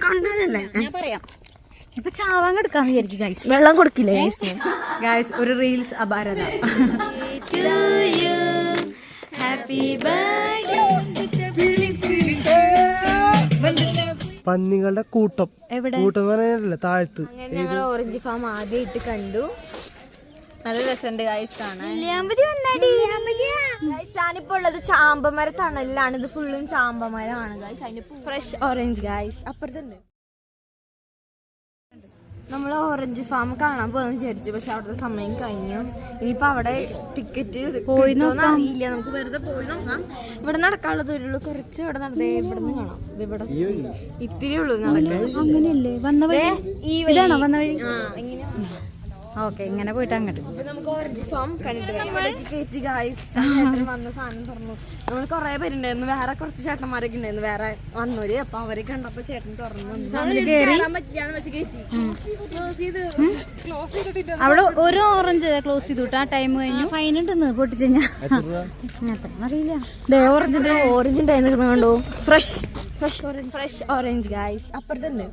കണ്ടാലല്ലേ ഞാൻ പറയാം. ഇപ്പൊ ചാവാൻ കൊടുക്കാന്ന് വിചാരിക്കും ഗൈസ്. വെള്ളം കൊടുക്കില്ലേ ഗൈസ്? ഒരു റീൽസ് അപാരത. Happy birthday. പന്നികളുടെ കൂട്ടം. കൂട്ടം എന്ന് താഴ്ത്ത്. ഞങ്ങൾ ഓറഞ്ച് ഫാം ആദ്യമായിട്ട് കണ്ടു. നല്ല രസമുണ്ട് ഗൈസ് കാണാൻ. ഞാനിപ്പോ ഉള്ളത് ചാമ്പമര തണലിലാണ്. ഇത് ഫുള്ളും ചാമ്പമരമാണ് ഗൈസ്. അതിന്റെ ഫ്രഷ് ഓറഞ്ച് ഗൈസ് അപ്പുറത്തുണ്ട്. നമ്മൾ ഓറഞ്ച് ഫാം കാണാൻ പോകാൻ വിചാരിച്ചു, പക്ഷെ അവിടുത്തെ സമയം കഴിഞ്ഞു. ഇനിയിപ്പോ അവിടെ ടിക്കറ്റ് പോയി അറിയില്ല. നമുക്ക് വെറുതെ പോയി നോക്കാം. ഇവിടെ നടക്കാനുള്ള ദൂരമുള്ളൂ. കുറച്ച് ഇവിടെ നടന്നേ. ഇവിടെ നിന്ന് കാണാം. ഇവിടെ ഇത്തിരി ഉള്ളൂ നടക്കാൻ. അങ്ങനെയല്ലേ വന്ന വഴി? ഇതാണോ വന്ന വഴി? എങ്ങനെയാ? ഓക്കെ, ഇങ്ങനെ പോയിട്ട് അങ്ങോട്ട്. അപ്പൊ നമുക്ക് ഓറഞ്ച് ഫാം കണ്ടു കയറ്റി ഗൈസ്. ചേട്ടൻ വന്ന സാധനം തുറന്നു. നമ്മൾ കൊറേ പേരുണ്ടായിരുന്നു. വേറെ കുറച്ച് ചേട്ടന്മാരൊക്കെ ഉണ്ടായിരുന്നു വേറെ വന്നവര്. അപ്പൊ അവരെ കണ്ടപ്പോ ചേട്ടൻ തുറന്നു. പറ്റില്ലാന്ന് വെച്ച് കയറ്റി. അവിടെ ഒരു ഓറഞ്ച് ക്ലോസ് ചെയ്തു ആ ടൈം കഴിഞ്ഞു. ഫൈൻ ഉണ്ടെന്ന് പൊട്ടിച്ചു അറിയില്ല. ഓറഞ്ച് ഉണ്ടായിരുന്നു. ഫ്രഷ് ഓറഞ്ച് ഗൈസ് അപ്പുറത്തുണ്ട്.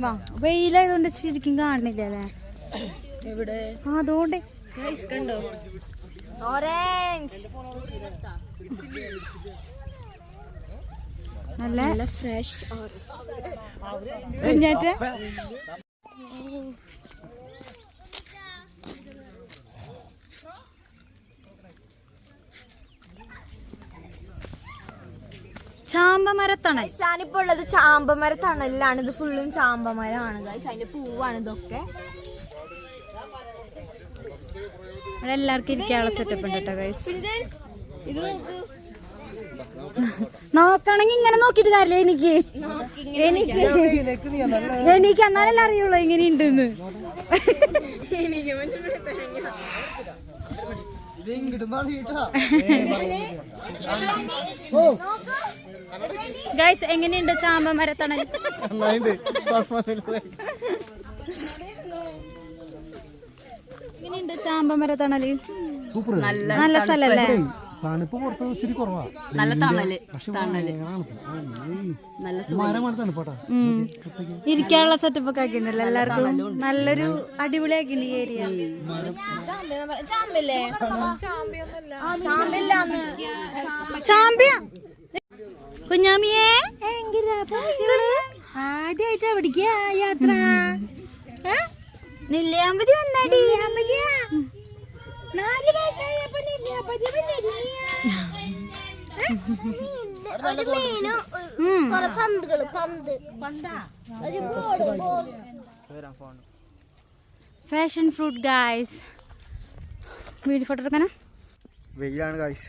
വാ, വെയിലായതുകൊണ്ട് ശരിക്കും കാണില്ല അല്ലേ? എവിടെ? അതുകൊണ്ട് കണ്ടോ ഓറഞ്ച് നല്ല ഫ്രഷ് കുഞ്ഞാറ്റ. ചാമ്പമരത്തണൽ. ഞാനിപ്പോ ഉള്ളത് ചാമ്പമര തണലിലാണ്. ഇത് ഫുള്ളും ചാമ്പമരമാണ് ഗൈസ്. അതിന്റെ പൂവാണ് ഇതൊക്കെ. അവിടെ എല്ലാവർക്കും ഇരിക്കാനുള്ള സെറ്റപ്പ് ഉണ്ട് കേട്ടോ ഗൈസ്. നോക്കണെങ്കി ഇങ്ങനെ നോക്കിട്ട് കാര്യമില്ല. എനിക്ക് എന്നാലല്ലേ അറിയുള്ളൂ എങ്ങനെയുണ്ടെന്ന്. ഗൈസ് എങ്ങനെയുണ്ട് ചാമ്പമരത്തണൽ? എങ്ങനെയുണ്ട് ചാമ്പമരത്തണല്? നല്ല സ്ഥലല്ലേ? തണുപ്പ് പുറത്ത് ഇച്ചിരി കുറവാ. നല്ല തണല്. ഇരിക്കാനുള്ള സെറ്റപ്പ് ഒക്കെ ആക്കിണ്ടല്ലോ എല്ലാവർക്കും. നല്ലൊരു അടിപൊളിയാക്കി ഈ ഏരിയ. ചാമ്പ്യ കുഞ്ഞാമിയെ ആദ്യമായിട്ട് എവിടേക്കാ യാത്ര? നെല്ലിയാമ്പതി വന്നാടി. 4 വയസ്സായപ്പോ passion fruit guys. Video photo എടുക്കാനാ? വെയിലാണ് ഗായ്സ്.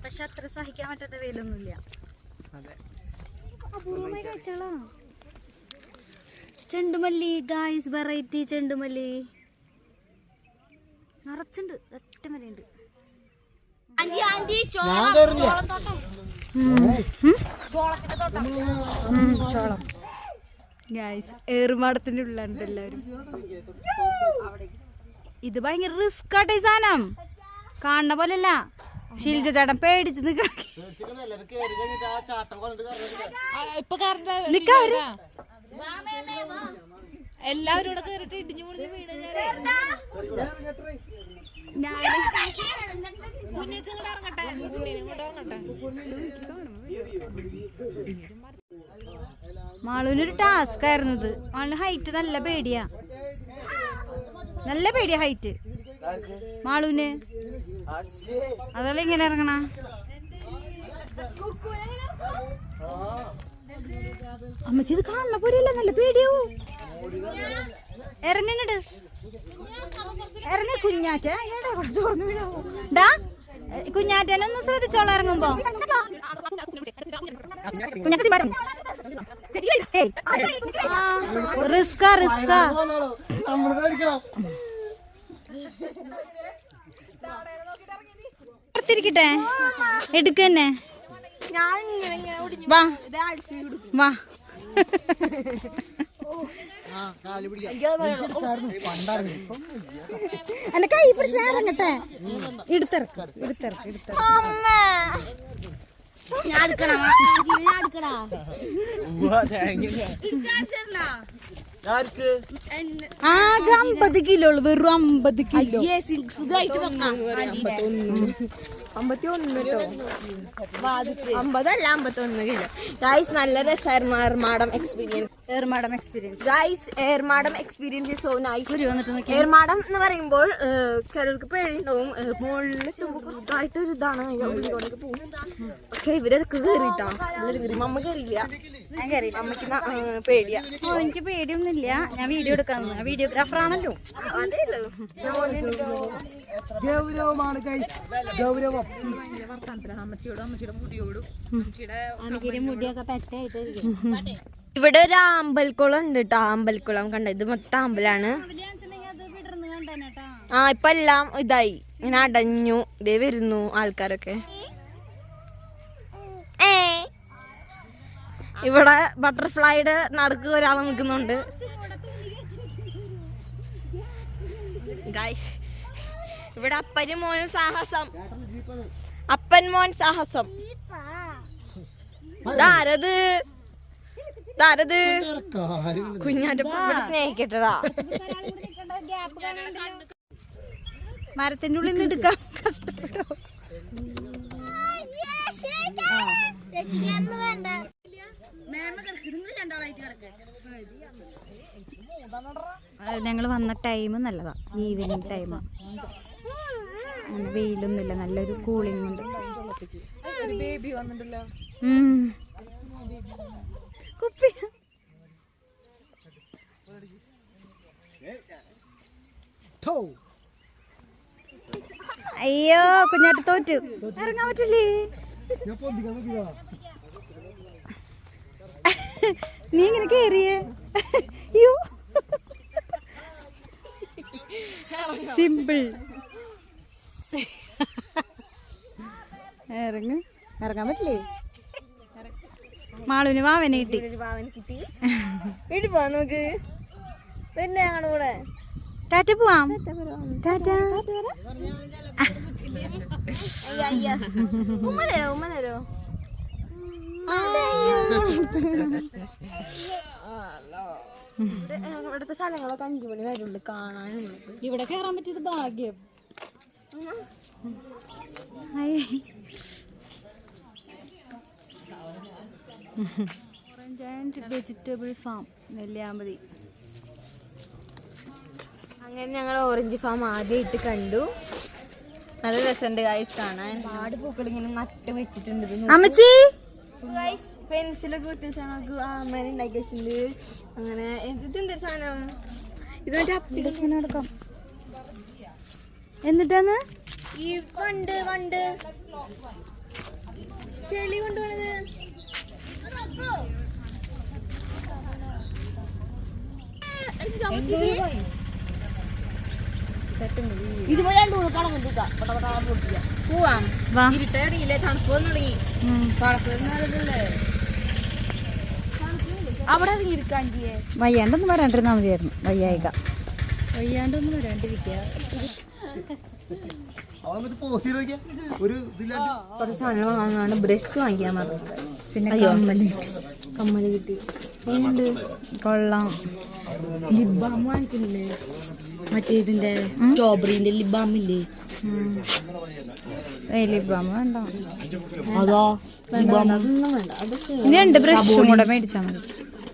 പക്ഷെ അത്ര സഹിക്കാൻ പറ്റാത്ത വെയിലൊന്നുമില്ല. അപൂർവമായി കഴിച്ചോളാ. ചെണ്ടുമല്ലി ഗായ്സ്, വെറൈറ്റി ചെണ്ടുമല്ലി നിറച്ചുണ്ട്. ഒറ്റ മലയുണ്ട്. ചോളം ഗായ്സ്. ഏറുമാടത്തിന്റെ ഉള്ളിലുണ്ട് എല്ലാവരും. ഇത് ഭയങ്കര റിസ്ക് ആട്ടെ ഈ സാധനം. കാണുന്ന പോലല്ല. ഷീൽജ ചേട്ടൻ പേടിച്ച് എല്ലാവരും കൂടെ കേറിട്ട് ഇടിഞ്ഞു മുടിഞ്ഞ് വീണ് കുഞ്ഞിങ്ങോട്ട് ഇറങ്ങട്ടെ. മാളൂനൊരു ടാസ്ക് ആയിരുന്നത്. മാളിന് ഹൈറ്റ് നല്ല പേടിയാ. ഹൈറ്റ് മാളൂന്. അതല്ല ഇങ്ങനെ ഇറങ്ങണ. അമ്മച്ചി ഇത് കാണുന്ന പോലെയല്ല. നല്ല പേടിയാവൂ. ഇറങ്ങങ്ങട്ട് ഇറങ്ങ കുഞ്ഞാറ്റ. ഡാ കുഞ്ഞാറ്റനൊന്ന് ശ്രദ്ധിച്ചോളാം ഇറങ്ങുമ്പോ. റിസ്കാ ിരിക്കട്ടെ എടുക്കന്നെ. വാ വാ. എന്റെ കൈ ഇറങ്ങട്ടെ എടുത്തിറക്ക് ആകെ 50 കിലോ ഉള്ളു, വെറും 50 കിലോ. സുഖമായിട്ട് വെക്കാം. 51 കേട്ടോ, 50 അല്ല 51 കിലോ. ഗൈസ് നല്ല രസമായിരുന്നു ഏർമാടം എക്സ്പീരിയൻസ്. ഗൈസ് ഏർമാടം എക്സ്പീരിയൻസ് സോ നൈസ്. ഏർമാടം എന്ന് പറയുമ്പോൾ ചിലർക്ക് പേടിയുണ്ടാവും, മുകളിലെത്തുമ്പോൾ കുറച്ചായിട്ട് ഒരു ഇതാണ്, ഉള്ളിലോട്ടൊക്കെ പോകും. പക്ഷെ ഇവരൊക്കെ കയറിയിട്ടാ, മമ്മ കയറിയില്ല, അമ്മക്ക് പേടിയാ. എനിക്ക് പേടിയൊന്നുമില്ല, ഞാൻ വീഡിയോ എടുക്കാൻ വീഡിയോഗ്രാഫർ ആണല്ലോ. അതേല്ലോ ഗൗരവമാണ് ഗൈസ്, ഗൗരവം. മുടിയൊക്കെ പെട്ടായിട്ട് ഇവിടെ ഒരു അമ്പൽക്കുളം ഉണ്ട് കേട്ടോ, അമ്പൽക്കുളം കണ്ട, ഇത് മൊത്തം അമ്പലാണ്. ആ ഇപ്പൊ എല്ലാം ഇതായി, ഇങ്ങനെ അടഞ്ഞു. ഇതേ വരുന്നു ആൾക്കാരൊക്കെ. ഇവിടെ ബട്ടർഫ്ലൈയുടെ നടുക്ക് ഒരാൾ നിൽക്കുന്നുണ്ട്. ഗൈസ് ഇവിടെ അപ്പനും മോനും സാഹസം, അപ്പൻ മോൻ സാഹസം. ഇതാരത് കുഞ്ഞാന്റെ സ്നേഹിക്കട്ടടാ. മരത്തിന്റെ ഉള്ളിൽ നിന്ന് എടുക്കാൻ കഷ്ടപ്പെട്ടോ. ഞങ്ങൾ വന്ന ടൈം നല്ലതാ, ഈവനിങ് ടൈമാ. വെയിലൊന്നുമില്ല, നല്ലൊരു കൂളിംഗ് ഉണ്ട്. കുപ്പി അയ്യോ കുഞ്ഞാറ്റ് തോറ്റു, ഇറങ്ങാൻ പറ്റില്ലേ? നീ ഇങ്ങനെ കേറിയേ? അയ്യോ സിമ്പിൾ. ഇറങ്ങാൻ പറ്റില്ലേ? മാളുവിന് വാവനെ കിട്ടി. വീട്ടിൽ പോവാം നമുക്ക്. പിന്നെ ഞങ്ങളുടെ കൂടെ ടാറ്റ പോവാം. ടാറ്റ. ഉമ്മ തരോ ഇവിടുത്തെ സ്ഥലങ്ങളൊക്കെ 5 മണി വരെ ഉണ്ട് കാണാനുള്ളത്. ഇവിടെ കയറാൻ പറ്റിയത് ഭാഗ്യം. Vegetable farm Nelliyampathy. അങ്ങനെ ഞങ്ങൾ ഓറഞ്ച് ഫാം ആദ്യമായിട്ട് കണ്ടു. നല്ല രസമുണ്ട് ഗൈസ് കാണാൻ. ഒരുപാട് പൂക്കൾ ഇങ്ങനെ നട്ട് വെച്ചിട്ടുണ്ട്. അമ്മച്ചി പെൻസിലൊക്കെ വിട്ട് അമ്മ ഉണ്ടാക്കി വെച്ചിട്ടുണ്ട്. അങ്ങനെ ഇതെന്തൊരു സാധനം? ഇത് എടുക്കാം. എന്നിട്ടാണ് ഈ വണ്ട് ചെളി കൊണ്ടുപോണത്. ഇതുപോലെ പോവാം. ഇരുട്ടടിയില്ലേ, തണുപ്പ് വന്നു തുടങ്ങി. അവിടെ ഇറങ്ങിയിരിക്കാൻ വയ്യാണ്ടൊന്നും വരാണ്ടിരുന്നാ മതിയായിരുന്നു. വയ്യാണ്ടൊന്നും വരാണ്ടിരിക്കുക. കുറച്ച് സാധനം വാങ്ങാണ്. ബ്രഷ് വാങ്ങിക്കാൻ പറഞ്ഞത്. പിന്നെ കമ്മല് കിട്ടി. കൊള്ളാം. ലിബാം വാങ്ങിക്കുന്നില്ലേ? മറ്റേ ഇതിന്റെ സ്ട്രോബെറിന്റെ ലിബാമില്ലേ? ലിബാം വേണ്ട. അതോ അതൊന്നും വേണ്ട. അതൊക്കെ ഇനി 2 ബ്രഷും കൂടെ മേടിച്ചാൽ മതി.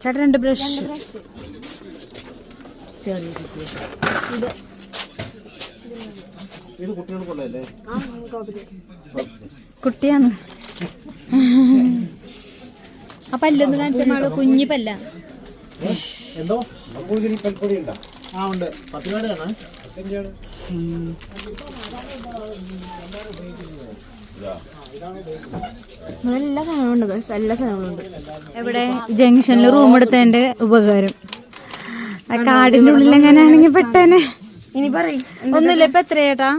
ചേട്ടാ 2 ബ്രഷ്. കുട്ടിയാണ്. ആ പല്ലൊന്ന് കാണിച്ച മാള് കുഞ്ഞി പല്ല. എല്ലാ സാധനവും ഉണ്ട്. എല്ലാ സാധനങ്ങളും ഉണ്ട്. എവിടെ? ജംഗ്ഷനിൽ റൂം എടുത്തതിന്റെ ഉപകാരം. ആ കാടിന്റെ ഉള്ളിൽ എങ്ങനെയാണെങ്കിൽ പെട്ടേനെ. ഇനി പറയും ഒന്നുമില്ല. ഇപ്പൊ എത്ര ചേട്ടാ?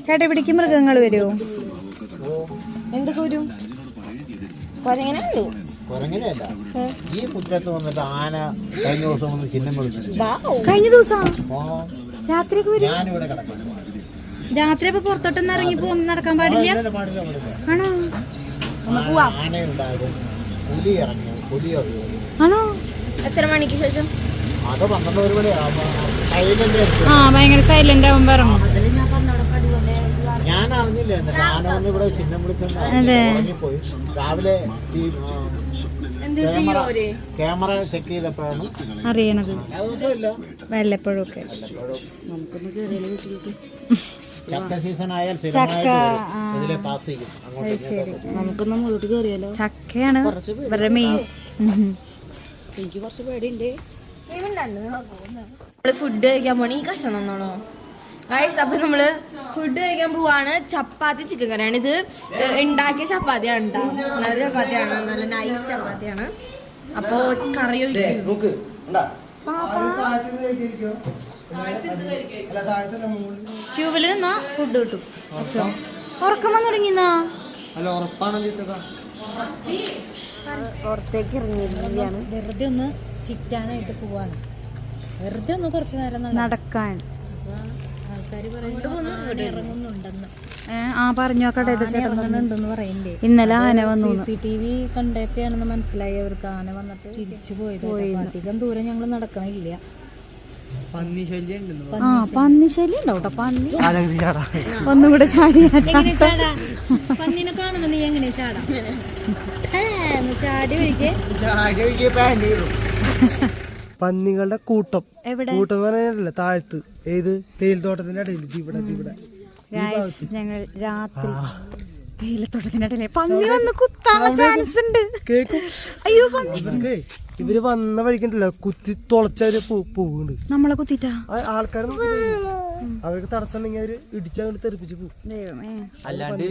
ചേട്ടാ ഇവിടേക്ക് മൃഗങ്ങൾ വരുമോ? എന്തൊക്കെ വരും? കൊരങ്ങനെ ഉള്ളൂ. കുരങ്ങനെയല്ല ഈ മുറ്റത്ത് വന്നിട്ട് ആന കഴിഞ്ഞ ദിവസം വന്ന് ചിഹ്നം വിളിച്ചിട്ടുണ്ട്. കഴിഞ്ഞ ദിവസം ആ, രാത്രിയൊക്കെ വരും. ഞാനിവിടെ കിടക്കുന്നു. രാത്രി അപ്പൊ പുറത്തോട്ടൊന്നും ഇറങ്ങി നടക്കാൻ പാടില്ല. ഇല്ല, പാടില്ല, പാടില്ല. ആണോ ആനയുണ്ടാകും, പുലി ഇറങ്ങി, പുലി ഇറങ്ങി. ആണോ? എത്ര മണിക്ക് ശേഷം? അത് 12 മണി സൈലന്റ്. ഭയങ്കര സൈലന്റ് ആവുമ്പോ ഇറങ്ങും. ഞാൻ അറിഞ്ഞില്ല, എന്നിട്ട് ആന വന്ന് ഇവിടെ ചിഹ്നം വിളിച്ചോണ്ട് പോയി. രാവിലെ ഈ ക്യാമറ ചെക്ക് ചെയ്തപ്പോഴാണ് അറിയണത്. എല്ലാ ദിവസവും ഇല്ല, വല്ലപ്പോഴും ഒക്കെ. ചക്ക സീസൺ ആയാൽ സ്ഥിരമായിട്ട് ഇതിലെ പാസ് ചെയ്യും. ശരി, നമുക്കൊന്നും വീട്ടിൽ കയറിയാലോ? ചക്കയാണ് ഇവരുടെ മെയിൻ. എനിക്ക് കുറച്ച് പേടിയുണ്ട്. ഫുഡ് കഴിക്കാൻ പോണി. ഈ കഷ്ണം തന്നോളോ ഗൈസ്? അപ്പൊ നമ്മള് ഫുഡ് കഴിക്കാൻ പോവാണ്. ചപ്പാത്തി ചിക്കൻ കറിയാണ്. ഇത് ഉണ്ടാക്കിയ ചപ്പാത്തിയാണ് കേട്ടോ. നല്ല ചപ്പാത്തിയാണ്, നല്ല നൈസ് ചപ്പാത്തിയാണ്. അപ്പൊ കറി ഒഴിക്കും. ക്യൂബില് നിന്നാ ഫുഡ് കിട്ടും. ഉറക്കം വന്നു തുടങ്ങിന്നാ. അല്ല ഉറപ്പാണ് പുറത്തേക്ക് ഇറങ്ങിയിരിക്കുകയാണ്. വെറുതെ ഒന്ന് ചിറ്റാനായിട്ട് പോവാണ്. വെറുതെ ഒന്ന് കുറച്ചു നേരം നടക്കാൻ. ആൾക്കാര് ഇറങ്ങുന്നുണ്ടെന്ന് പറഞ്ഞു നോക്കട്ടെ. ഇറങ്ങുന്നുണ്ടെന്ന് പറയണ്ടേ. ഇന്നലെ ആന വന്നു. CCTV കണ്ടപ്പോഴാണെന്ന് മനസ്സിലായി അവർക്ക്. ആന വന്നിട്ട് തിരിച്ചു പോയത്. അധികം ദൂരം ഞങ്ങൾ നടക്കണില്ല. പന്നി ശല്യം പന്നി ശല്യം ഉണ്ടാവട്ടെ. പന്നി ഒന്നും കൂടെ ചാടിയാ പന്നിനെ കാണുമ്പോ നീ എങ്ങനെ ചാടാ? ചാടി ഒഴികെ പന്നികളുടെ കൂട്ടം. എവിടെ? കൂട്ടം എന്ന് പറഞ്ഞാൽ താഴത്ത്. ഏത് തേയിലത്തോട്ടത്തിന്റെ ഇടയിൽ ഇവിടെ ഞങ്ങൾ രാത്രി തേയിലത്തോട്ടത്തിനിടയിലെ പന്നി വന്ന് കുത്താൻ ചാൻസ് ഉണ്ട്. കേക്കും. അയ്യോ, ഇവര് വന്ന വഴിക്കണ്ടല്ലോ കുത്തി തുളച്ചവര് പോകുന്നുണ്ട്. നമ്മളെ കുത്തിട്ടാ ആൾക്കാർ അവർക്ക് തടസ്സം ഉണ്ടെങ്കിൽ അവര് ഇടിച്ചങ്ങോട്ട് തെറിപ്പിച്ച് പോകും. അല്ലാണ്ട്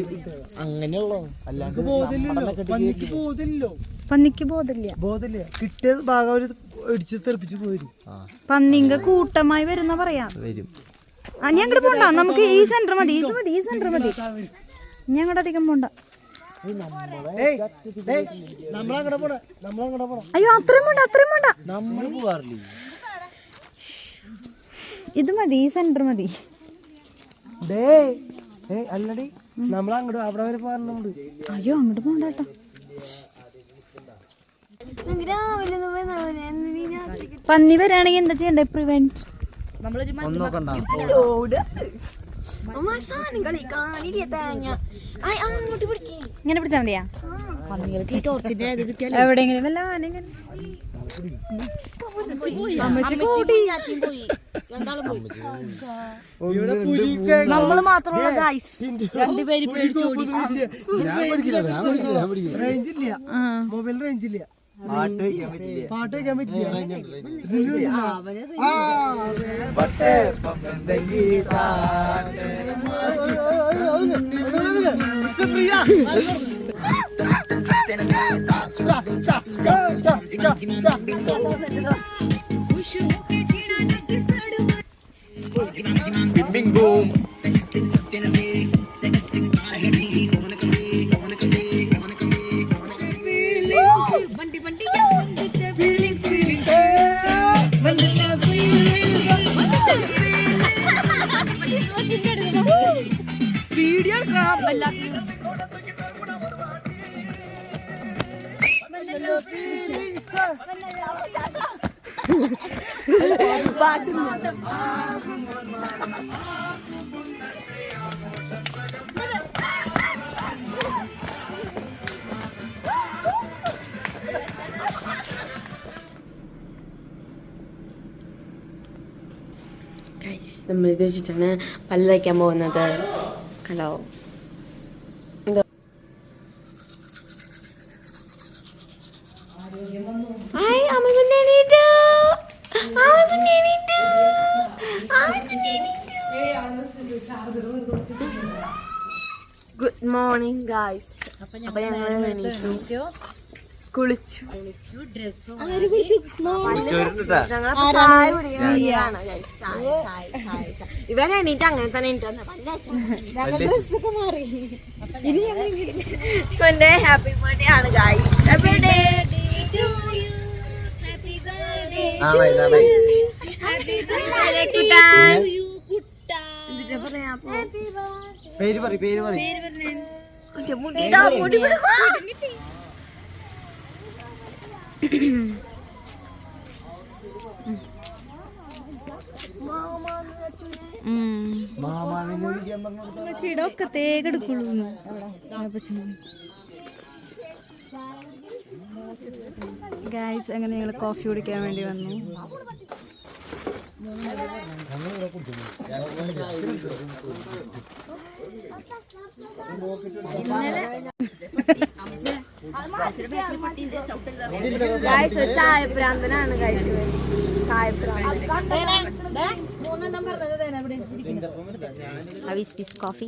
അങ്ങനെയുള്ളോ? അല്ലാണ്ട് പന്നിക്ക് ബോധമില്ലല്ലോ. പന്നിക്ക് ബോധമില്ല. കിട്ടിയ ഭാഗം അവര് ഇടിച്ച് തെറിപ്പിച്ച് പോരും. പന്നിങ്ക കൂട്ടമായി വരുന്ന പറയാം. ഞങ്ങടെ പോണ്ട, നമുക്ക് ഈ സെന്റർ മതി. ഇത് മതി, ഈ സെന്റർ മതി. ഞങ്ങളുടെ അധികം പോണ്ട. നമ്മളങ്ങടെ പോണ. അയ്യോ, അത്രയും പോണ്ട. നമ്മള് പോവാറില്ലേ? ഇത് മതി, ഈ സെന്റർ മതി. അല്ലടി നമ്മളങ്ങോട്ട് അവിടെ വരെ പോകാറുണ്ട്. അയ്യോ, അങ്ങോട്ട് പോണ്ടാട്ടോ. പന്നി വരാണെങ്കിൽ എന്താ ചെയ്യണ്ടേ? പ്രിവെന്റ്. ഇങ്ങനെ പിടിച്ചാ മതിയാ? എവിടെയെങ്കിലും വല്ല ആനെങ്കിലും നമ്മള് മാത്രമുള്ള ഗൈസ്. രണ്ടുപേര് റേഞ്ചില്ല, മൊബൈൽ റേഞ്ചില്ല. പാട്ട് വയ്ക്കാൻ പറ്റില്ല. വീഡിയോ എടുക്കണം എല്ലാത്തിനും. നമ്മൾ ഇത് വെച്ചിട്ടാണ് പല്ല് തയ്ക്കാൻ പോകുന്നത്. Hello, good morning guys. അപ്പൊ ഞങ്ങൾ എണീറ്റു, കുളിച്ചു. ഇവൻ എണീറ്റ് അങ്ങനെ തന്നെ ഹാപ്പി ബർത്ത്ഡേ ആണ് ഗായ്സ്. Happy birthday. പേര് പറ പേര് പറ ചിടൊക്കെ തേക്കെടുക്കുള്ളൂ. ഗൈസ് അങ്ങനെ ഞങ്ങൾ കോഫി കുടിക്കാൻ വേണ്ടി വന്നു. ചായപ്രാന്തനാണ് കോഫി.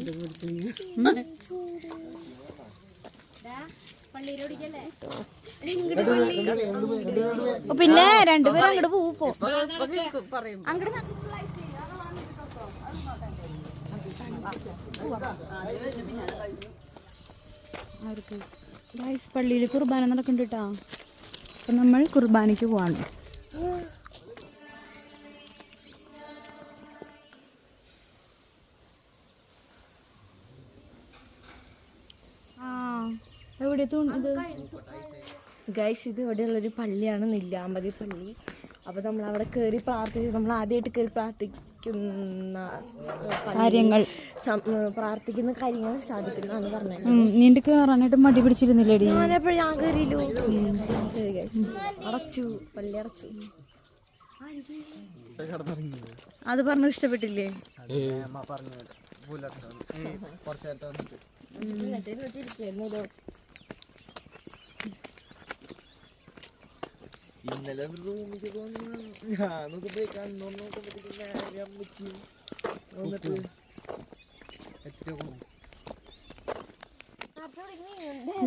പിന്നെ രണ്ടുപേരും അങ്ങോട്ട് പോവും. പള്ളിയിൽ കുർബാന നടക്കുന്നുണ്ട് കേട്ടോ. അപ്പൊ നമ്മൾ കുർബാനയ്ക്ക് പോവാണ്. എവിടെ ഗൈസ് ഇത് ഇവിടെയുള്ളൊരു പള്ളിയാണ്, നെല്ലിയാമ്പതി പള്ളി. അപ്പോൾ നമ്മൾ അവിടെ കയറി പ്രാർത്ഥിച്ച്, നമ്മൾ ആദ്യമായിട്ട് കയറി പ്രാർത്ഥിക്കുന്ന കാര്യങ്ങൾ സാധിക്കുന്നതാണ് പറഞ്ഞത്. നീണ്ട് കയറാനായിട്ട് മടി പിടിച്ചിരുന്നില്ലേടി? ഞാനെപ്പോഴും ഞാൻ കയറിയില്ലോ. അടച്ചു, പള്ളി അടച്ചു. അത് പറഞ്ഞു ഇഷ്ടപ്പെട്ടില്ലേ? ഇന്നലെ റൂമിലേക്ക് ഞാനൊക്കെ വന്നിട്ട്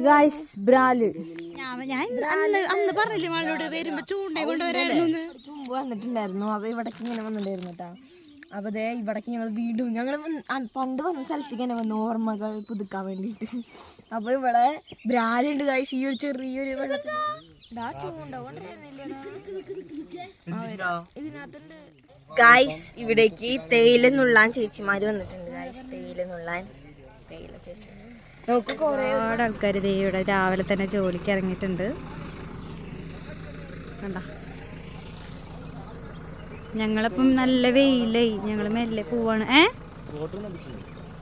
ഗൈസ് ബ്രാല് ഞാൻ അന്ന് പറഞ്ഞില്ലേ മകളോട് വരുമ്പോ ചൂണ്ടേ കൊണ്ടുവരായിരുന്നു. മുമ്പ് വന്നിട്ടുണ്ടായിരുന്നു. അപ്പൊ ഇവിടേക്ക് ഇങ്ങനെ വന്നിട്ടുണ്ടായിരുന്നു കേട്ടോ. അപ്പൊ ദേ ഇവിടേക്ക് ഞങ്ങൾ വീണ്ടും ഞങ്ങൾ പണ്ട് വന്ന സ്ഥലത്തേക്ക് തന്നെ വന്നു, ഓർമ്മകൾ പുതുക്കാൻ വേണ്ടിയിട്ട്. അപ്പൊ ഇവിടെ ബ്രാലുണ്ട് ഗൈസ്. ഈ ഒരു ചെറിയൊരു വെള്ളത്തിൽ ഗൈസ് ഇവിടേക്ക് തേയില നുള്ളാൻ ചേച്ചിമാര് വന്നിട്ടുണ്ട് ഗൈസ്. തേയില നുള്ളാൻ തേയില ചേച്ചി. നമുക്ക് ഒരുപാട് ആൾക്കാർ ഇവിടെ രാവിലെ തന്നെ ജോലിക്ക് ഇറങ്ങിയിട്ടുണ്ട്. കണ്ട ഞങ്ങളിപ്പം നല്ല വെയിലായി, ഞങ്ങൾ മെല്ലെ പോവാണ്.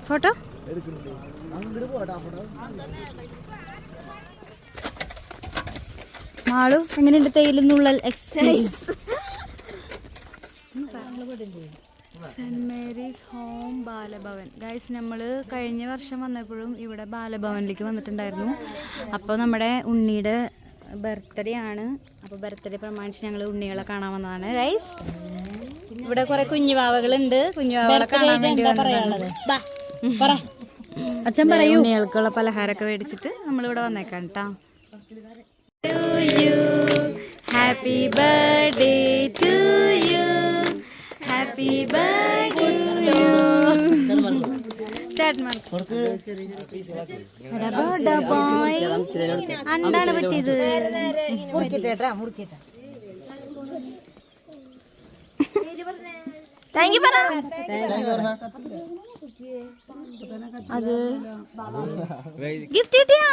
ഫോട്ടോ മാളു എങ്ങനെയുണ്ട് തേയിലെന്നുള്ള experience? Saint Mary's home Balabhavan guys. നമ്മൾ കഴിഞ്ഞ വർഷം വന്നപ്പോഴും ഇവിടെ ബാലഭവനിലേക്ക് വന്നിട്ടുണ്ടായിരുന്നു. അപ്പോൾ നമ്മുടെ ഉണ്ണിയുടെ ബർത്ത്ഡേ ആണ്. അപ്പോൾ ബർത്ത്ഡേ പ്രമാണിച്ച് ഞങ്ങൾ ഉണ്ണികളെ കാണാൻ വന്നതാണ് ഗൈസ്. ഇവിടെ കുറെ കുഞ്ഞുവാവകളുണ്ട്. കുഞ്ഞുവാവകളെ കാണാൻ വേണ്ടി അച്ഛൻ പറയൂ. ഉണ്ണികൾക്കുള്ള പലഹാരമൊക്കെ മേടിച്ചിട്ട് നമ്മളിവിടെ വന്നേക്കാം കേട്ടോ. Happy birthday to you. Happy birthday to you. എന്താണ് പറ്റിയത്? താങ്ക് യു പറ. അത് ഗിഫ്റ്റ് കിട്ടിയാ?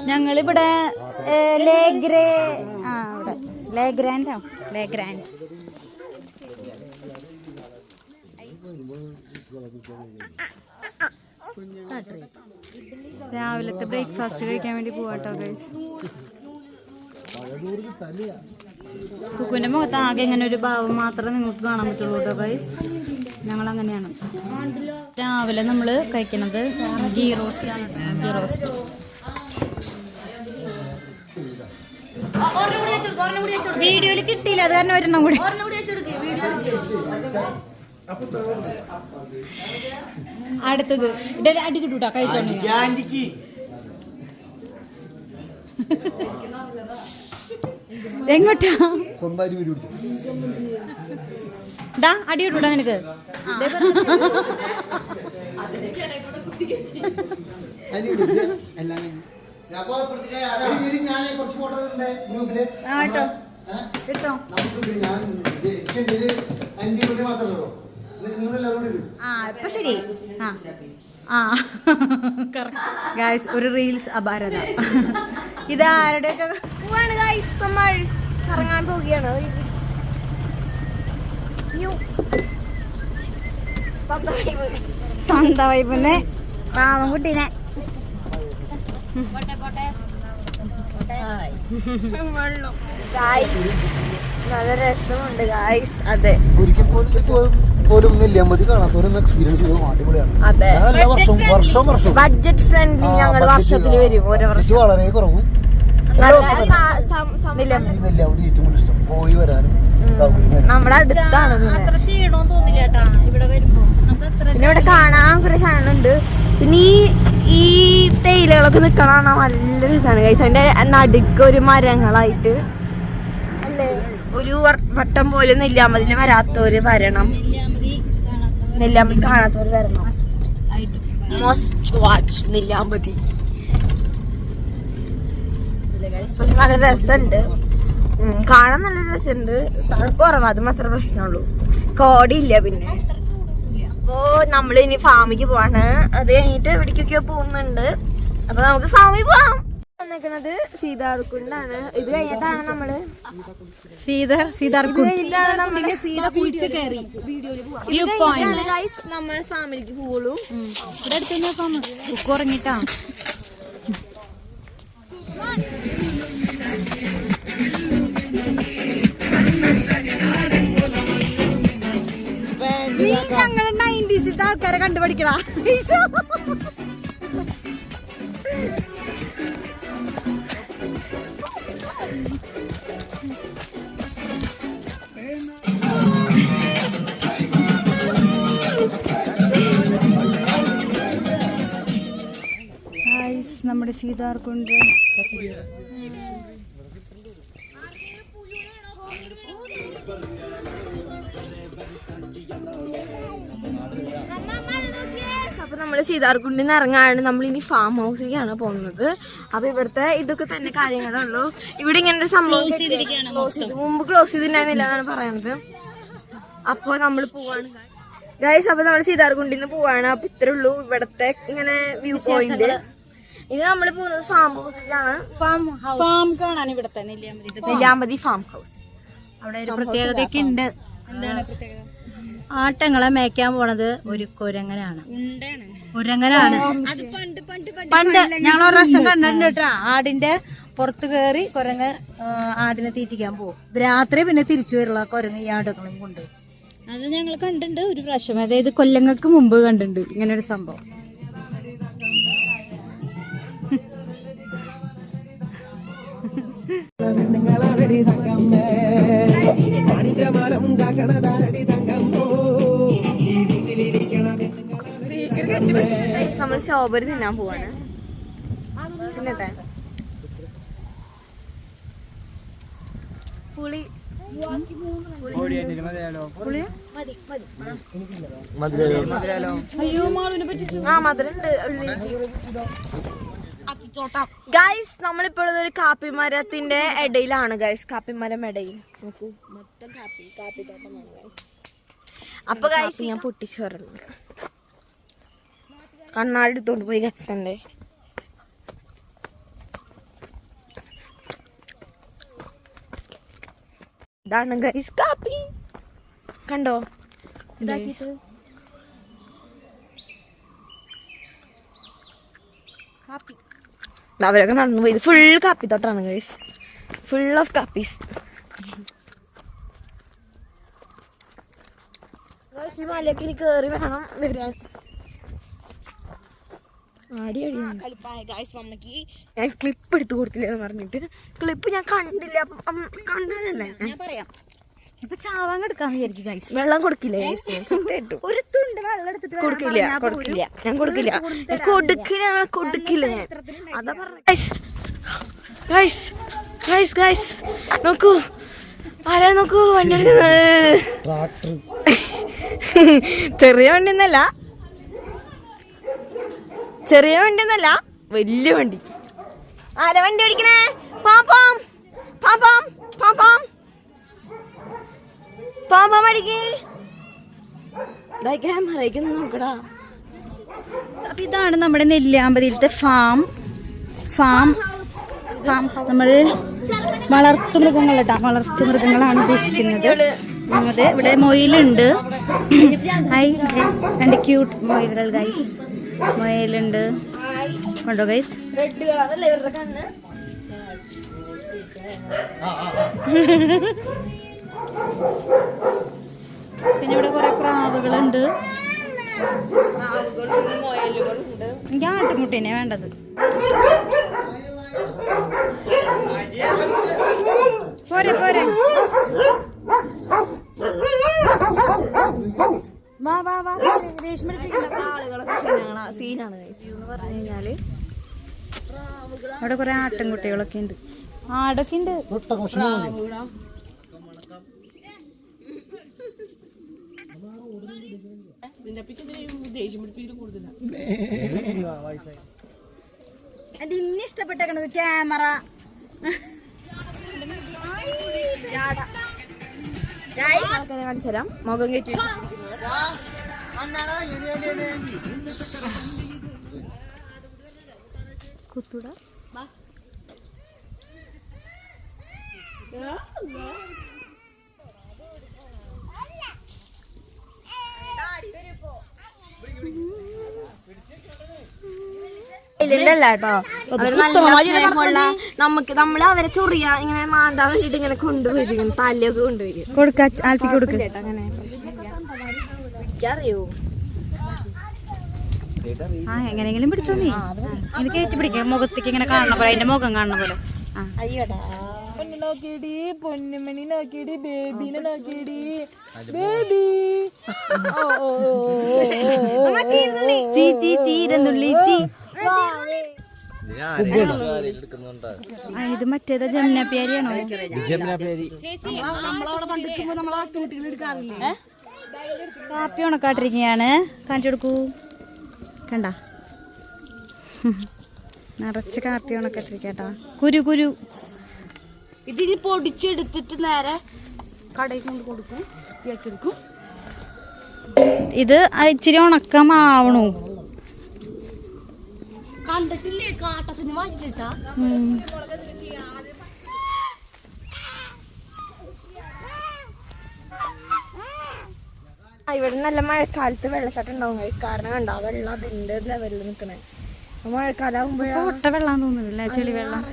ഞങ്ങളിവിടെ ലേഗ്രാൻഡ് രാവിലത്തെ ബ്രേക്ക്ഫാസ്റ്റ് കഴിക്കാൻ വേണ്ടി പോവാട്ടോ ഗൈസ്. കുക്കുവിന്റെ മുഖത്ത് ആകെ ഇങ്ങനെ ഒരു ഭാവം മാത്രമേ നിങ്ങൾക്ക് കാണാൻ പറ്റുള്ളൂ കേട്ടോ ഗൈസ്. ഞങ്ങളങ്ങനെയാണ്. രാവിലെ നമ്മൾ കഴിക്കുന്നത് ഗീ റോസ്റ്റ് ആണ്. ഗീ റോസ്റ്റ് വീഡിയോയിൽ കിട്ടിയില്ല, അത് കാരണം ഒരെണ്ണം കൂടി. അടുത്തത് അടി കിട്ടൂട്ടാ കഴിച്ചോണ്ട്. എങ്ങോട്ടാ ഡാ അടി കിട്ടൂടാ നിനക്ക്? ഞാൻ കുറച്ച് ഫോട്ടോ ഗ്രൂപ്പില് കേട്ടോ മാത്രമല്ലോ നിങ്ങളെല്ലാവരും ഇടും. ഇപ്പൊ ശരി. ഗായ്സ് ഒരു റീൽസ് അപാരത. ഇത് ആരുടെയൊക്കെ പോവാണ് ഗൈസ്, നമ്മൾ കറങ്ങാൻ പോവുകയാണ്. തന്ത വൈബിനെ പാവൻകുട്ടീനെ നല്ല രസമുണ്ട് ഗൈസ്. അതെ, ഒരിക്കൽ പോലും നെല്ലിയാമ്പതി കാണാത്തവരൊന്ന് എക്സ്പീരിയൻസ് ചെയ്ത് അടിപൊളിയാണ്. അതെ, വർഷം ബഡ്ജറ്റ് ഫ്രണ്ട്ലി. ഞങ്ങൾ വർഷത്തിൽ വരും, ഓരോ വർഷം. വളരെ കുറവും നെല്ലിയാമ്പതി ഏറ്റവും കൂടുതൽ ഇഷ്ടം. പോയി വരാനും സൗകര്യം. നമ്മുടെ അടുത്താണ്. അത്ര ക്ഷീണമൊന്നും തോന്നില്ല കേട്ടാ ഇവിടെ വരുമ്പോ. പിന്നെ ഇവിടെ കാണാൻ കുറെ സാധനമുണ്ട്. പിന്നെ ഈ തേയിലകളൊക്കെ നിൽക്കണ നല്ല രസമാണ് ഗൈസ്. അതിന്റെ നടുക്ക് ഒരു മരങ്ങളായിട്ട് അല്ലേ, ഒരു വട്ടം പോലെ നെല്ലിയാമ്പതിയിൽ വരാത്തവര് വരണം. നെല്ലിയാമ്പതി കാണാത്തവര് വരണം. Must watch Nelliyampathy. പക്ഷെ നല്ല രസമുണ്ട്, കാണാൻ നല്ല രസമുണ്ട്. തണുപ്പ് കുറവാ, അത് മാത്രമേ പ്രശ്നമുള്ളൂ. കോടിയില്ല. പിന്നെ അപ്പോ നമ്മള് ഇനി ഫാമിക്ക് പോവാണ്. അത് കഴിഞ്ഞിട്ട് എവിടേക്കൊക്കെയോ പോകുന്നുണ്ട്. അപ്പൊ നമുക്ക് ഫാമിൽ പോവാം. വന്നിരിക്കുന്നത് സീതാർകുണ്ടാണ്. ഇത് കഴിഞ്ഞിട്ടാണ് നമ്മള് നമ്മൾ ഫാമിലിക്ക് പോവുള്ളൂ. ഇവിടെ അടുത്ത് ഉറങ്ങിട്ടാ. നീ ഞങ്ങള് 90s ആൾക്കാരെ കണ്ടുപിടിക്കടാ. നമ്മുടെ സീതാർകുണ്ട് അപ്പൊ നമ്മള് സീതാർകുണ്ടിൽ നിന്ന് ഇറങ്ങാണ്. നമ്മൾ ഇനി ഫാം ഹൗസിലേക്കാണ് പോകുന്നത്. അപ്പൊ ഇവിടുത്തെ ഇതൊക്കെ തന്നെ കാര്യങ്ങളേ ഉള്ളൂ. ഇവിടെ ഇങ്ങനെ ഒരു സംഭവം മുമ്പ് ക്ലോസ് ചെയ്തിട്ടുണ്ടായിരുന്നില്ല എന്നാണ് പറയുന്നത്. അപ്പൊ നമ്മൾ പോവാണ് ഗൈസ്. അപ്പൊ നമ്മൾ സീതാർകുണ്ടിൽ നിന്ന് പോവാണ്. അപ്പൊ ഇത്രേ ഉള്ളൂ ഇവിടത്തെ ഇങ്ങനെ വ്യൂ പോയിന്റ്. ഇനി നമ്മള് പോകുന്നത് ഫാം ഹൗസിലാണ്. ഫാം കാണാൻ ഇവിടത്തെ നെല്ലിയാമ്പതി ഫാം ഹൗസ്. അവിടെ ഒരു പ്രത്യേകതയൊക്കെ ഉണ്ട്. ആട്ടങ്ങളെ മേയ്ക്കാൻ പോണത് ഒരു കുരങ്ങനാണ്. പണ്ട് ഞങ്ങൾ ഒരു പ്രാവശ്യം കണ്ടിട്ടുണ്ട് കേട്ടാ. ആടിന്റെ പുറത്ത് കയറി കുരങ്ങ് ആടിനെ തീറ്റിക്കാൻ പോകും. രാത്രി പിന്നെ തിരിച്ചു വരുള്ള കുരങ്ങ് ഈ ആടുകളെയും കൊണ്ട്. അത് ഞങ്ങൾ കണ്ടിട്ടുണ്ട് ഒരു പ്രാവശ്യം. അതായത് കൊല്ലങ്ങൾക്ക് മുമ്പ് കണ്ടിട്ടുണ്ട് ഇങ്ങനെ ഒരു സംഭവം. നമ്മൾ സ്ട്രോബെറി തിന്നാൻ പോവാണ്. തിന്നട്ടെ? പുളി മധുരണ്ട്. ഗൈസ് നമ്മളിപ്പോഴത് ഒരു കാപ്പിമരത്തിന്റെ ഇടയിലാണ് ഗൈസ്. കാപ്പിമരം ഇടയിൽ നോക്കൂ, മൊത്തം കാപ്പിത്തോട്ടമാണ് ഗൈസ്. അപ്പൊ ഗൈസ് ഞാൻ പൊട്ടിച്ചു പറഞ്ഞു. കണ്ണാടി എടുത്തോണ്ട് പോയി ഗൈസണ്ടേ. ഇതാണ് ഗൈസ് കാപ്പി. കണ്ടോ? കാപ്പി അവരൊക്കെ നടന്നു പോയി. ഫുൾ കാപ്പിത്തോട്ടാണ് ഗൈസ്. ഫുൾ ഓഫ് കാപ്പീസ്. ഈ മലയൊക്കെ ഇനി കേറി വേണം വരാൻ. ഞാൻ ക്ലിപ്പ് എടുത്തു കൊടുത്തില്ല എന്ന് പറഞ്ഞിട്ട്. ക്ലിപ്പ് ഞാൻ കണ്ടില്ല. കണ്ടതല്ലേ ഞാൻ പറയാം. ഇപ്പൊ ചാവാൻ എടുക്കാന്ന് വിചാരിക്കും ഗൈസ്. വെള്ളം കൊടുക്കില്ലേ? ഒരു തുണ്ട് വെള്ളം എടുത്തിട്ട് കൊടുക്കില്ല. ഞാൻ കൊടുക്കില്ല. ഞാൻ അതാ പറഞ്ഞു. നോക്കൂ, ആരാ നോക്കൂ വണ്ടി എടുക്കുന്നത്. ചെറിയ വണ്ടി ഒന്നല്ല. ചെറിയ വണ്ടി ഒന്നല്ല, വലിയ വണ്ടി. ആരാ വണ്ടി ഓടിക്കണേ? പാപ്പാം പാപ്പാം പാപ്പാം പാപ്പാം അടിക്ക്. ക്യാമറയ്ക്ക് നോക്കടാ. അപ്പൊ ഇതാണ് നമ്മുടെ നെല്ലിയാമ്പതിയിലത്തെ ഫാം. നമ്മൾ വളർത്തുമൃഗങ്ങളാണ് ഉദ്ദേശിക്കുന്നത്. അതെ, ഇവിടെ മൊയിലുണ്ട്. ഹായ്, രണ്ട് ക്യൂട്ട് മൊയിലുകൾ ഗൈസ്. മൊയിലുണ്ട് കണ്ടോ ഗൈസ്. റെഡ് കളറല്ലേ ഇവരുടെ കണ്ണ്. പിന്നെ ഇവിടെ കുറെ പ്രാവുകളുണ്ട്. എനിക്ക് ആട്ടുമുട്ടീനെ വേണ്ടത്. പോരെ പോരെ, വാ വാ വാ. ദേഷ്യം പിടിപ്പിക്കുന്ന ആളുകളൊക്കെ സീനാണ് എന്ന് പറഞ്ഞു കഴിഞ്ഞാല്. അവിടെ കുറെ ആട്ടിൻകുട്ടികളൊക്കെ ഉണ്ട്. ആടൊക്കെ ഉണ്ട്. അത് ഇന്നെ ഇഷ്ടപ്പെട്ടേക്കണത് ക്യാമറ. ആൾക്കാരെ കാണിച്ചു തരാം. മുഖം കയറ്റി കുത്തുട. കേട്ടോ, നമുക്ക് നമ്മൾ അവരെ ചൊറിയാ ഇങ്ങനെ മാന്താൻ വേണ്ടിട്ട് ഇങ്ങനെ കൊണ്ടുവരും, തല്ലൊക്കെ കൊണ്ടുവരും. അങ്ങനെ അറിയോ? ആ എങ്ങനെയെങ്കിലും പിടിച്ചോ നീ. ഇത് കയറ്റി പിടിക്കാം. മുഖത്തേക്ക് ഇങ്ങനെ കാണുന്ന പോലെ, അതിന്റെ മുഖം കാണുന്ന പോലെ. നോക്കിയടി പൊന്നുമണി, നോക്കിയടി ബേബീനെ, നോക്കിയടി ബേബി. ഇത് മറ്റേതാ ജമുനാപ്യാരിയാണോ? കാപ്പി ഉണക്കാട്ടിരിക്കുകയാണ്. കാണിച്ചു കൊടുക്കൂ. കണ്ട, നിറച്ച് കാപ്പി ഉണക്കാട്ടിരിക്കട്ടാ. കുരു കുരു. ഇതിന് പൊടിച്ചെടുത്തിട്ട് നേരെ കടയിൽ കൊണ്ട് കൊടുക്കും, വൃത്തിയാക്കിയെടുക്കും. ഇത് ഇച്ചിരി ഉണക്കമാവണു. കണ്ടിട്ടില്ലേ കാട്ടത്തിന് വാങ്ങിച്ചിട്ടാ. ഇവിടെ നല്ല മഴക്കാലത്ത് വെള്ളച്ചാട്ടം ഉണ്ടാവും ഗൈസ്. കാരണം കണ്ടോ വെള്ളം അതിന്റെ ലെവലിൽ നിക്കണേ. മഴക്കാലാവുമ്പോഴാ പൊട്ട വെള്ളം തോന്നുന്നില്ല, ചെളി വെള്ളം.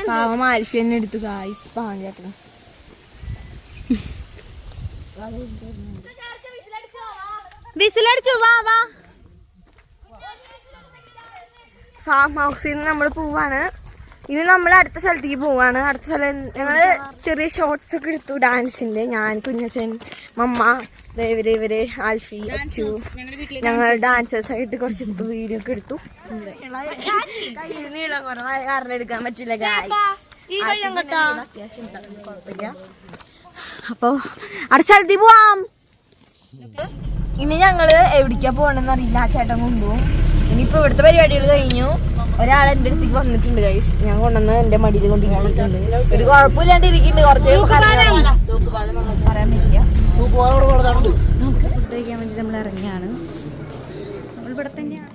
പാവം ആൽഫി തന്നെ എടുത്തു ഗൈസ്. പാവം ചേട്ടൻ. വിസിലടിച്ചു. വാ വാ. ഫാം ഹൗസിൽ നിന്ന് നമ്മൾ പോവാണ്. ഇനി നമ്മൾ അടുത്ത സ്ഥലത്തേക്ക് പോവാണ്. അടുത്ത സ്ഥലം ഞങ്ങള് ചെറിയ ഷോർട്സ് ഒക്കെ എടുത്തു ഡാൻസിന്റെ. ഞാൻ, കുഞ്ഞച്ചൻ, മമ്മ, ഇവര് ആൽഫി, അച്ചു, ഞങ്ങൾ ഡാൻസേഴ്സ് ആയിട്ട് കുറച്ച് വീഡിയോ ഒക്കെ എടുത്തു. നീളം കുറവായ കാരണം എടുക്കാൻ പറ്റില്ല. അത്യാവശ്യം കുഴപ്പമില്ല. അപ്പൊ അടുത്ത സ്ഥലത്തേക്ക് പോവാം. ഇനി ഞങ്ങള് എവിടേക്കാ പോകണമെന്ന് അറിയില്ല. ആ ചേട്ടൻ കൊണ്ടുപോകും. ഇനിയിപ്പോ ഇവിടുത്തെ പരിപാടികൾ കഴിഞ്ഞു. ഒരാൾ എന്റെ അടുത്തേക്ക് വന്നിട്ടുണ്ട് ഗൈസ്. ഞാൻ കൊണ്ടുവന്ന് എന്റെ മടിയിൽ കൊണ്ടിരിക്കുന്നുണ്ട്. ഒരു കുഴപ്പമില്ലാണ്ട് ഇരിക്കുന്നുണ്ട്. കുറച്ച് പറയാൻ പറ്റില്ല. ഫുഡ് കഴിക്കാൻ വേണ്ടി നമ്മൾ ഇറങ്ങിയാണ്. നമ്മൾ ഇവിടെ തന്നെയാണ്.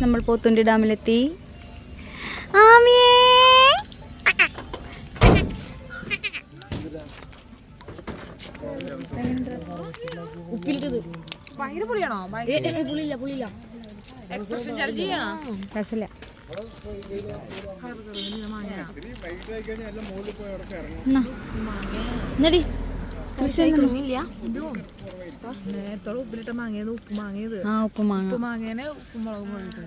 നമ്മൾ പോത്തുണ്ടി ഡാമിലെത്തി. ഭയങ്കര പുളിയാണോ? പുളിയില്ല. രസമില്ല. കൃഷിയൊന്നുമില്ല. നേരത്തോളം ഉപ്പിലിട്ട മാങ്ങയത് ഉപ്പ് മാങ്ങയത് ഉപ്പ് മാങ്ങേനെ ഉപ്പുമുളകും പോയിട്ട്.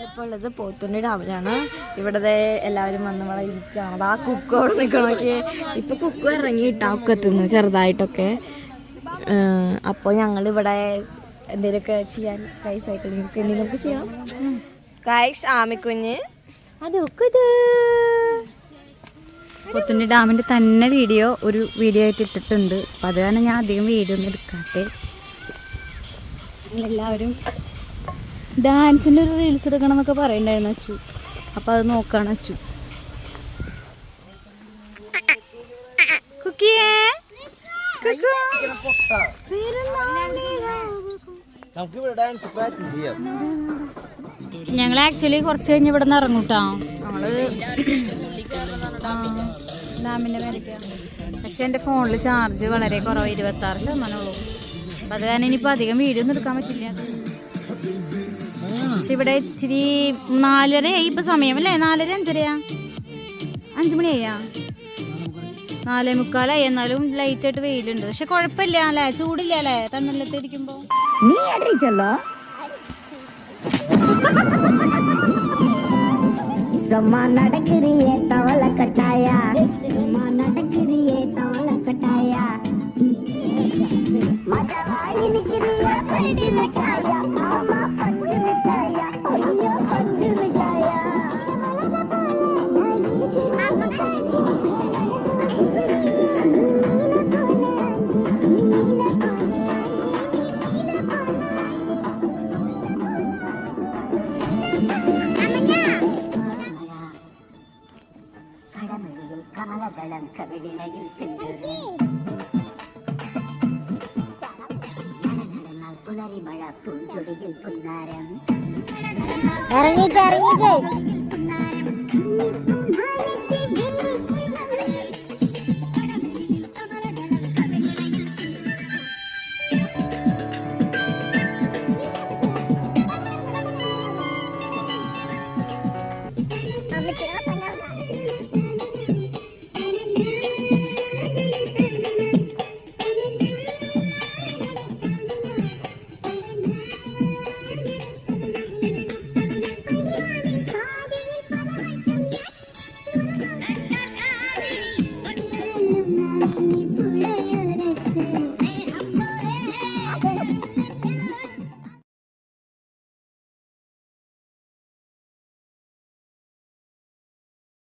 ഇപ്പോൾ ഉള്ളത് പോത്തുണ്ടി ഡാമിലാണ്. ഇവിടെ എല്ലാവരും വന്ന് നമ്മളെ ഇരിക്കുകയാണ്. ആ കുക്ക് അവിടെ നിൽക്കണമൊക്കെ. ഇപ്പൊ കുക്ക് ഇറങ്ങിയിട്ടാ ഒക്കത്തുനിന്ന് ചെറുതായിട്ടൊക്കെ. അപ്പോൾ ഞങ്ങളിവിടെ എന്തെങ്കിലുമൊക്കെ ചെയ്യാൻ സ്കൈ സൈക്ലിംഗ് ഒക്കെ എന്തെങ്കിലുമൊക്കെ ചെയ്യണം. ഗൈസ് ആമിക്കുഞ്ഞ് അതൊക്കെ പോത്തുണ്ടി ഡാമിൻ്റെ തന്നെ ഒരു വീഡിയോ ആയിട്ട് ഇട്ടിട്ടുണ്ട്. അപ്പം അത് കാരണം ഞാൻ അധികം വീഡിയോ ഒന്നും എടുക്കാട്ടെ. എല്ലാവരും ഡാൻസിൻ്റെ ഒരു റീൽസ് എടുക്കണം എന്നൊക്കെ പറയണ്ടായിരുന്നു അച്ചു. അപ്പം അത് നോക്കാണ് അച്ചു. കുക്കിയേ ഞങ്ങൾ ആക്ച്വലി കുറച്ച് കഴിഞ്ഞ് ഇവിടെ നിന്ന് ഇറങ്ങൂട്ടോ. നമ്മള് ഡാമിൻ്റെ മേലേക്ക്. പക്ഷെ എൻ്റെ ഫോണിൽ ചാർജ് വളരെ കുറവ്, 26% ഉള്ളൂ. അപ്പം അത് കാരണം ഇനിയിപ്പോൾ അധികം വീഡിയോ ഒന്നും എടുക്കാൻ പറ്റില്ല. പക്ഷെ ഇവിടെ ഇച്ചിരി 4:30 ഇപ്പം സമയം അല്ലേ? 4:30 5:30 5 മണിയാ 4:45 എന്നാലും ലൈറ്റായിട്ട് വെയിലുണ്ട്. പക്ഷെ കുഴപ്പമില്ല അല്ലേ, ചൂടില്ല അല്ലേ തണ്ണല്ലത്തിരിക്കുമ്പോ. നീ അറിയിച്ചല്ലോ சும்மா நடக்கிறியே தவள கட்டாயா, சும்மா நடக்கிறியே தவள கட்டாயா, மடவாய் நிக்கிறியே பஞ்சு மிட்டாயா, ஆமா பஞ்சு மிட்டாயா, ஐயோ பஞ்சு மிட்டாயா. ഇറങ്ങിക്കോ